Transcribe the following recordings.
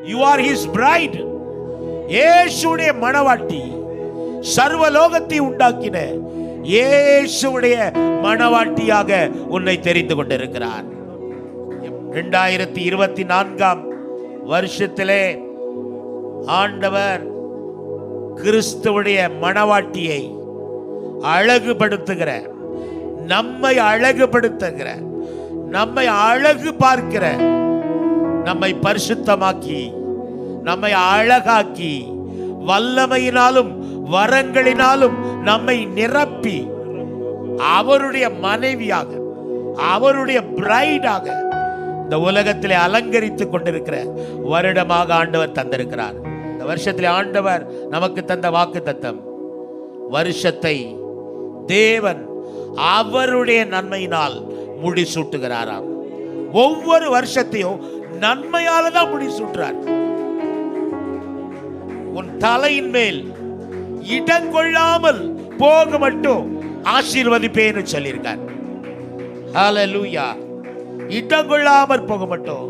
You are his bride. இயேசுவுடைய மணவாட்டி. சர்வலோகத்தை உண்டாக்கின இயேசுவுடைய மணவாட்டியாக உன்னை தெரிந்து கொண்டிருக்கிறார். 2024 வருஷத்திலே ஆண்டவர் கிறிஸ்துவுடைய மணவாட்டியை அழகுபடுத்துகிற, நம்மை அழகுபடுத்துகிற, நம்மை அழகு பார்க்கிற, நம்மை பரிசுத்தமாக்கி, நம்மை அழகாக்கி, வல்லமையினாலும் வரங்களினாலும் நம்மை நிரப்பி அவருடைய மனைவியாக, அவருடைய பிரைடாக இந்த உலகத்திலே அலங்கரித்துக் கொண்டிருக்கிற வருடமாக ஆண்டவர் தந்திருக்கிறார். இந்த வருஷத்திலே ஆண்டவர் நமக்கு தந்த வாக்குத்தத்தம், வருஷத்தை தேவன் அவருடைய நன்மையினால் முடிசூட்டுகிறாராம். ஒவ்வொரு வருஷத்தையும் நன்மையால தான் முடிசூட்டுறார். உன் தலையின் மேல் இடங்கொள்ளாமல் போக மட்டும் ஆசீர்வதிப்பேன்னு சொல்லியிருக்கார். ஹல்லேலூயா. இடங்கொள்ளாமல் போக மட்டும்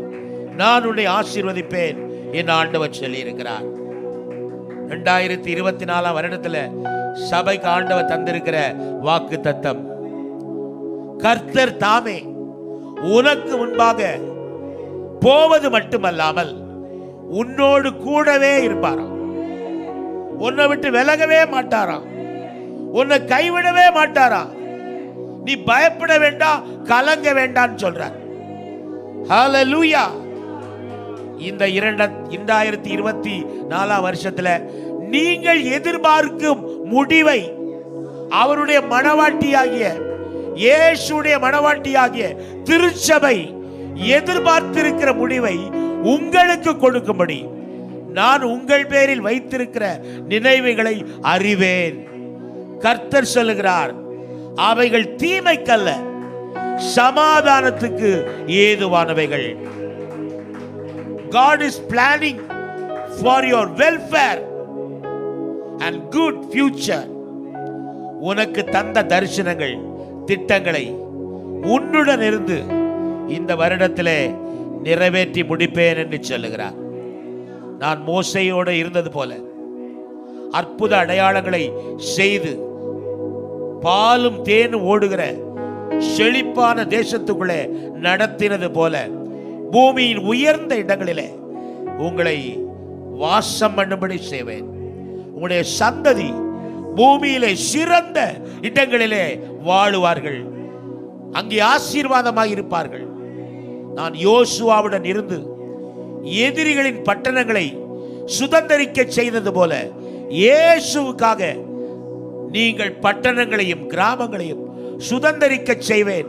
நான் உன்னை ஆசீர்வதிப்பேன் என்று ஆண்டவர் சொல்லியிருக்கிறார். 2024 வருடத்துல சபைக்கு ஆண்டவர் தந்திருக்கிற வாக்கு தத்தம், கர்த்தர் தாமே உனக்கு முன்பாக போவது மட்டுமல்லாமல் உன்னோடு கூடவே இருப்பாராம். உன்னை விட்டு விலகவே மாட்டாராம். உன்னை கைவிடவே மாட்டாராம். நீ பயப்பட வேண்டாம், கலங்க வேண்டாம் சொல்றார். ஹல்லேலூயா. இந்த 2024 வருஷத்துல நீங்கள் எதிர்பார்க்கும் முடிவை அவருடைய மணவாட்டியாகிய இயேசுடைய மணவாட்டியாகிய திருச்சபை எதிர்பார்த்திருக்கிற முடிவை உங்களுக்கு கொடுக்கும்படி நான் உங்கள் பேரில் வைத்திருக்கிற நினைவுகளை அறிவேன். கர்த்தர் சொல்லுகிறார், அவைகள் தீமைக்கல்ல, சமாதானத்துக்கு ஏதுவானவைகள். God is planning for your welfare and good future. உனக்கு தந்த தரிசனங்கள், திட்டங்களை உன்னுடன் இருந்து இந்த வருடத்திலே நிறைவேற்றி முடிப்பேன் என்று சொல்லுகிறார். நான் மோசேயோடு இருந்தது போல அற்புத அடையாளங்களை செய்து பாலும் தேனும் ஓடுகிற செழிப்பான தேசத்துக்குள்ளே நடத்தினது போல பூமியின் உயர்ந்த இடங்களிலே உங்களை வாசம் பண்ணும்படி செய்வேன். உங்களுடைய சந்ததி பூமியிலே சிறந்த இடங்களிலே வாழுவார்கள், அங்கே ஆசீர்வாதமாக இருப்பார்கள். நான் யோசுவாவுடன் இருந்து எதிரிகளின் பட்டணங்களை சுதந்தரிக்க செய்தது போல இயேசுவுக்காக நீங்கள் பட்டணங்களையும் கிராமங்களையும் சுதந்தரிக்க செய்வேன்.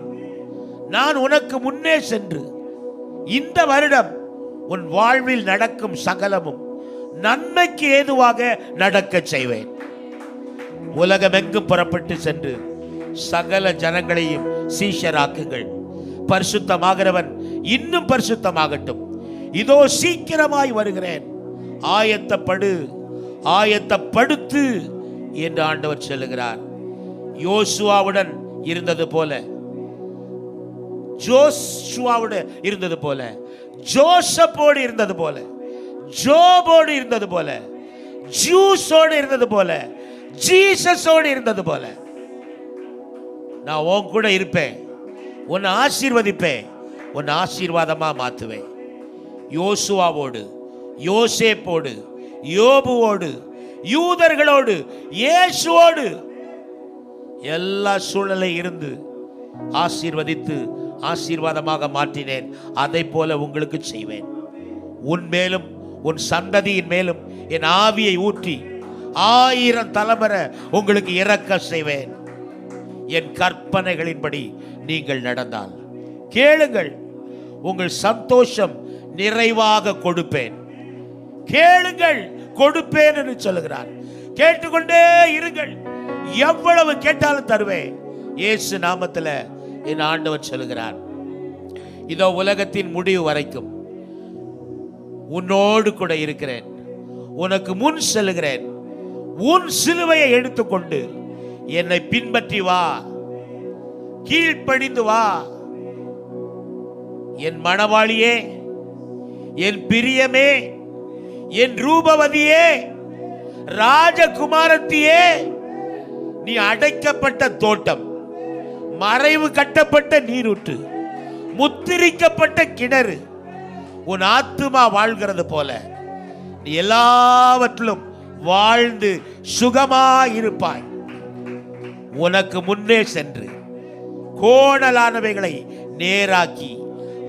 நான் உனக்கு முன்னே சென்று இந்த வருடம் உன் வாழ்வில் நடக்கும் சகலமும் நன்மைக்கு ஏதுவாக நடக்க செய்வேன். உலகமெங்கும் புறப்பட்டு சென்று சகல ஜனங்களையும் சீஷராக்குங்கள். பரிசுத்தமாகிறவன் இன்னும் பரிசுத்தமாகட்டும். இதோ சீக்கிரமாய் வருகிறேன், ஆயத்தப்படு, ஆயத்தப்படுத்து என்று ஆண்டவர் சொல்லுகிறார். யோசுவாவுடன் இருந்தது போல, ஜோசுவாவோடு இருந்தது போல, ஜோசப்போடு இருந்தது போல, ஜோபோடு இருந்தது போல, ஜூஸோடு இருந்தது போல, ஜீசஸோடு இருந்தது போல நான் உன் கூட இருப்பேன். உன்னை ஆசீர்வதிப்பேன், உன்னை ஆசீர்வாதமா மாத்துவேன். யோசுவாவோடு, யோசேப்போடு, யோபுவோடு, யூதர்களோடு, இயேசுவோடு எல்லா சூழலை இருந்து ஆசீர்வதித்து ஆசீர்வாதமாக மாற்றினேன். அதை போல உங்களுக்கு செய்வேன். உன் மேலும் உன் சந்ததியின் மேலும் என் ஆவியை ஊற்றி 1000 தலைமுறை உங்களுக்கு இறக்க செய்வேன். என் கற்பனைகளின்படி நீங்கள் நடந்தால் கேளுங்கள், உங்கள் சந்தோஷம் நிறைவாக கொடுப்பேன். கேளுங்கள், கொடுப்பேன் என்று சொல்லுகிறார். கேட்டுக்கொண்டே இருங்கள், எவ்வளவு கேட்டாலும் தருவேன். இயேசு நாமத்தில் என் ஆண்டவர் சொல்லுகிறார். இதோ உலகத்தின் முடிவு வரைக்கும் உன்னோடு கூட இருக்கிறேன், உனக்கு முன் செல்லுகிறேன். உன் சிலுவையை எடுத்துக்கொண்டு என்னை பின்பற்றி வா, கீழ்ப்படிந்து வா. என் மணவாளியே, என் பிரியமே, என் ரூபவதியே, ராஜகுமாரத்தியே, நீ அடைக்கப்பட்ட தோட்டம், மறைவு கட்டப்பட்ட நீரூற்று, முத்திரிக்கப்பட்ட கிணறு. உன் ஆத்துமா வாழ்கிறது போல நீ எல்லாவற்றிலும் வாழ்ந்து சுகமாயிருப்பாய். உனக்கு முன்னே சென்று கோணலானவைகளை நேராக்கி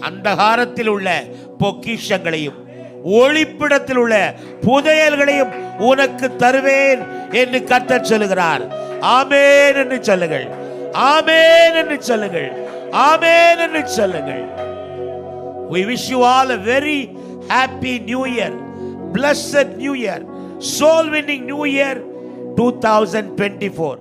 அந்தகாரத்தில் உள்ள பொக்கிஷங்களையும் ஒளிப்பிடத்தில் உள்ள புதையல்களையும் உனக்கு தருவேன் என்று கர்த்தர் சொல்லுகிறார். ஆமென் என்று சொல்லுங்கள், ஆமென் என்று சொல்லுங்கள், ஆமென் என்று சொல்லுங்கள். We wish you all a very happy new year, blessed new year, soul winning new year 2024.